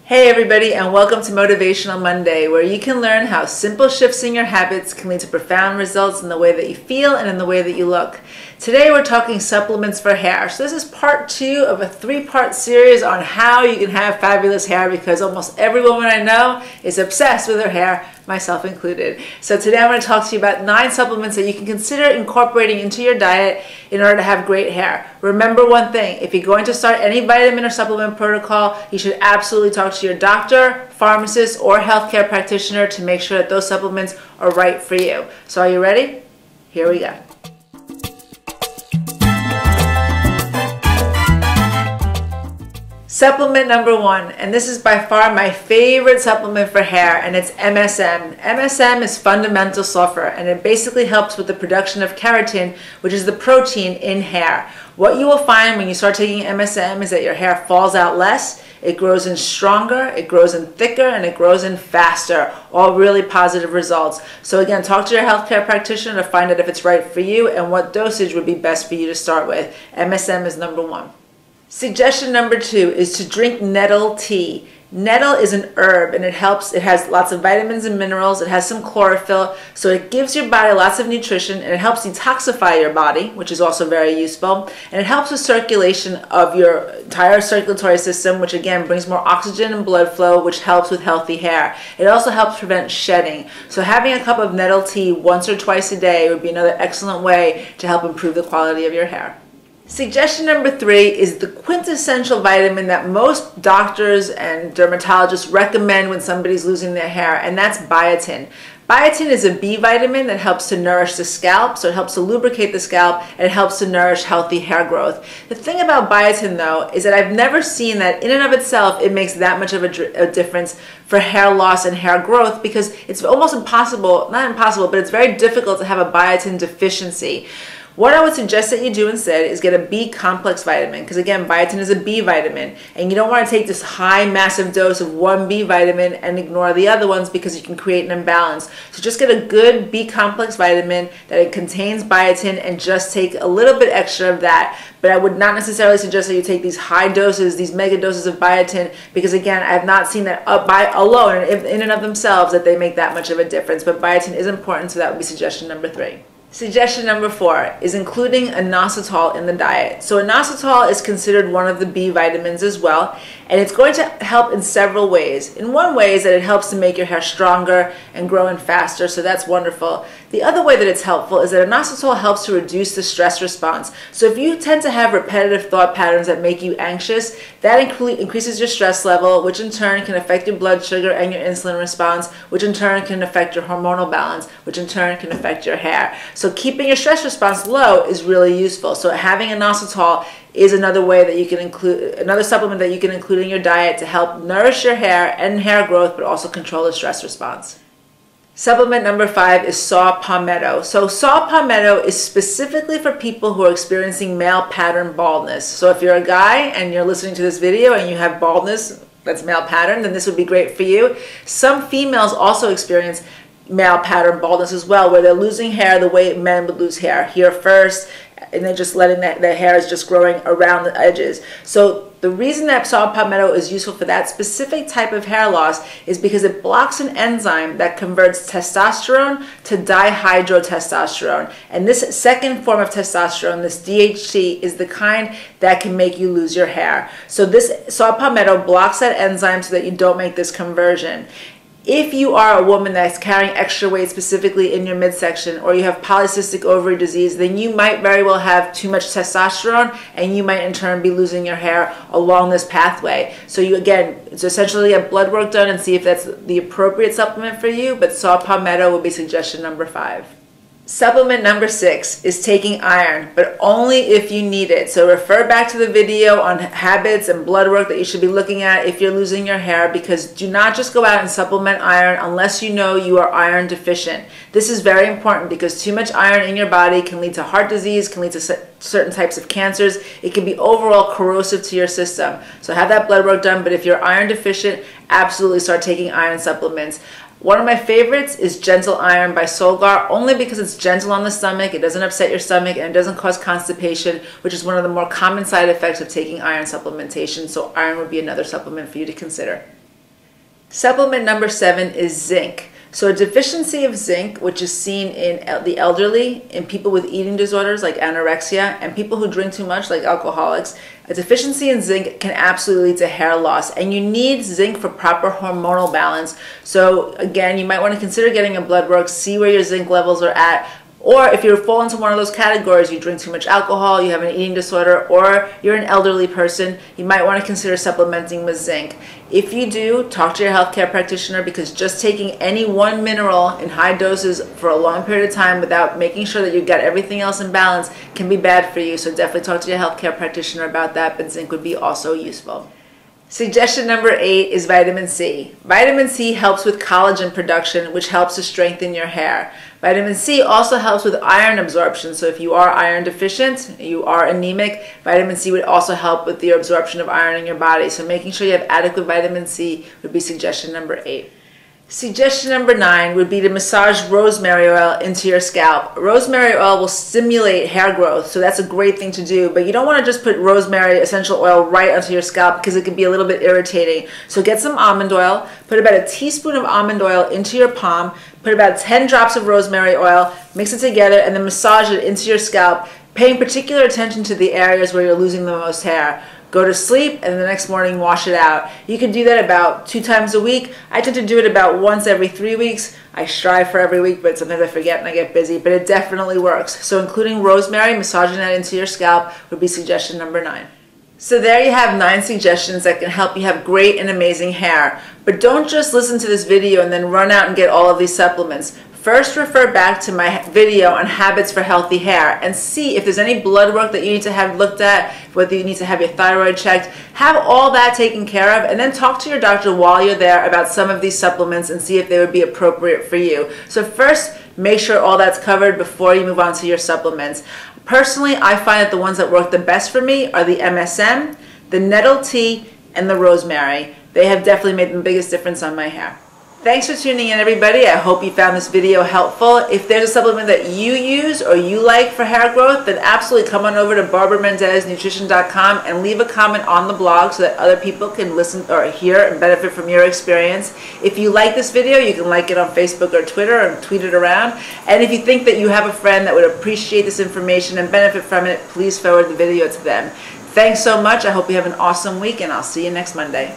Hey everybody, and welcome to Motivational Monday, where you can learn how simple shifts in your habits can lead to profound results in the way that you feel and in the way that you look. Today we're talking supplements for hair. So this is part 2 of a 3-part series on how you can have fabulous hair, because almost every woman I know is obsessed with her hair, myself included. So today I'm going to talk to you about 9 supplements that you can consider incorporating into your diet in order to have great hair. Remember one thing: if you're going to start any vitamin or supplement protocol, you should absolutely talk to your doctor, pharmacist, or healthcare practitioner to make sure that those supplements are right for you. So are you ready? Here we go. Supplement number 1, and this is by far my favorite supplement for hair, and it's MSM. MSM is fundamental sulfur, and it basically helps with the production of keratin, which is the protein in hair. What you will find when you start taking MSM is that your hair falls out less, it grows in stronger, it grows in thicker, and it grows in faster. All really positive results. So again, talk to your healthcare practitioner to find out if it's right for you and what dosage would be best for you to start with. MSM is number 1. Suggestion number 2 is to drink nettle tea. Nettle is an herb, and it has lots of vitamins and minerals, it has some chlorophyll, so it gives your body lots of nutrition, and it helps detoxify your body, which is also very useful, and it helps with circulation of your entire circulatory system, which again brings more oxygen and blood flow, which helps with healthy hair. It also helps prevent shedding, so having a cup of nettle tea once or twice a day would be another excellent way to help improve the quality of your hair. Suggestion number 3 is the quintessential vitamin that most doctors and dermatologists recommend when somebody's losing their hair, and that's biotin. Biotin is a B vitamin that helps to nourish the scalp, so it helps to lubricate the scalp, and it helps to nourish healthy hair growth. The thing about biotin, though, is that I've never seen that in and of itself it makes that much of a difference for hair loss and hair growth, because it's almost impossible, not impossible, but it's very difficult to have a biotin deficiency. What I would suggest that you do instead is get a B complex vitamin, because again, biotin is a B vitamin, and you don't want to take this high massive dose of one B vitamin and ignore the other ones, because you can create an imbalance. So just get a good B complex vitamin that it contains biotin and just take a little bit extra of that. But I would not necessarily suggest that you take these high doses, these mega doses of biotin, because again, I have not seen that by alone in and of themselves that they make that much of a difference. But biotin is important, so that would be suggestion number 3. Suggestion number 4 is including inositol in the diet. So inositol is considered one of the B vitamins as well, and it's going to help in several ways. In one way is that it helps to make your hair stronger and grow in faster, so that's wonderful. The other way that it's helpful is that inositol helps to reduce the stress response. So if you tend to have repetitive thought patterns that make you anxious, that increases your stress level, which in turn can affect your blood sugar and your insulin response, which in turn can affect your hormonal balance, which in turn can affect your hair. So keeping your stress response low is really useful. So having inositol is another way that you can include, another supplement that you can include in your diet to help nourish your hair and hair growth, but also control the stress response. Supplement number 5 is saw palmetto. So saw palmetto is specifically for people who are experiencing male pattern baldness. So if you're a guy and you're listening to this video and you have baldness that's male pattern, then this would be great for you. Some females also experience male pattern baldness as well, where they're losing hair the way men would lose hair, here first, and then just letting the hair is just growing around the edges. So the reason that saw palmetto is useful for that specific type of hair loss is because it blocks an enzyme that converts testosterone to dihydrotestosterone. And this second form of testosterone, this DHT, is the kind that can make you lose your hair. So this saw palmetto blocks that enzyme so that you don't make this conversion. If you are a woman that's carrying extra weight specifically in your midsection, or you have polycystic ovary disease, then you might very well have too much testosterone, and you might in turn be losing your hair along this pathway. So you, again, it's essentially get blood work done and see if that's the appropriate supplement for you, but saw palmetto would be suggestion number 5. Supplement number 6 is taking iron, but only if you need it. So refer back to the video on habits and blood work that you should be looking at if you're losing your hair, because do not just go out and supplement iron unless you know you are iron deficient. This is very important, because too much iron in your body can lead to heart disease, can lead to certain types of cancers. It can be overall corrosive to your system. So have that blood work done, but if you're iron deficient, absolutely start taking iron supplements. One of my favorites is Gentle Iron by Solgar, only because it's gentle on the stomach, it doesn't upset your stomach, and it doesn't cause constipation, which is one of the more common side effects of taking iron supplementation. So iron would be another supplement for you to consider. Supplement number 7 is zinc. So a deficiency of zinc, which is seen in the elderly, in people with eating disorders like anorexia, and people who drink too much like alcoholics, a deficiency in zinc can absolutely lead to hair loss. And you need zinc for proper hormonal balance. So again, you might want to consider getting a blood work, see where your zinc levels are at. Or if you fall into one of those categories, you drink too much alcohol, you have an eating disorder, or you're an elderly person, you might want to consider supplementing with zinc. If you do, talk to your healthcare practitioner, because just taking any one mineral in high doses for a long period of time without making sure that you've got everything else in balance can be bad for you. So definitely talk to your healthcare practitioner about that, but zinc would be also useful. Suggestion number 8 is vitamin C. Vitamin C helps with collagen production, which helps to strengthen your hair. Vitamin C also helps with iron absorption. So if you are iron deficient, you are anemic, vitamin C would also help with the absorption of iron in your body. So making sure you have adequate vitamin C would be suggestion number 8. Suggestion number 9 would be to massage rosemary oil into your scalp. Rosemary oil will stimulate hair growth, so that's a great thing to do, but you don't want to just put rosemary essential oil right onto your scalp because it can be a little bit irritating. So get some almond oil, put about a teaspoon of almond oil into your palm, put about 10 drops of rosemary oil, mix it together, and then massage it into your scalp, paying particular attention to the areas where you're losing the most hair. Go to sleep, and the next morning wash it out. You can do that about 2 times a week. I tend to do it about once every 3 weeks. I strive for every week, but sometimes I forget and I get busy, but it definitely works. So including rosemary, massaging that into your scalp would be suggestion number 9. So there you have 9 suggestions that can help you have great and amazing hair. But don't just listen to this video and then run out and get all of these supplements. First, refer back to my video on habits for healthy hair and see if there's any blood work that you need to have looked at, whether you need to have your thyroid checked. Have all that taken care of, and then talk to your doctor while you're there about some of these supplements and see if they would be appropriate for you. So first, make sure all that's covered before you move on to your supplements. Personally, I find that the ones that work the best for me are the MSM, the Nettle Tea, and the Rosemary. They have definitely made the biggest difference on my hair. Thanks for tuning in, everybody. I hope you found this video helpful. If there's a supplement that you use or you like for hair growth, then absolutely come on over to BarbaraMendezNutrition.com and leave a comment on the blog so that other people can listen or hear and benefit from your experience. If you like this video, you can like it on Facebook or Twitter and tweet it around. And if you think that you have a friend that would appreciate this information and benefit from it, please forward the video to them. Thanks so much. I hope you have an awesome week, and I'll see you next Monday.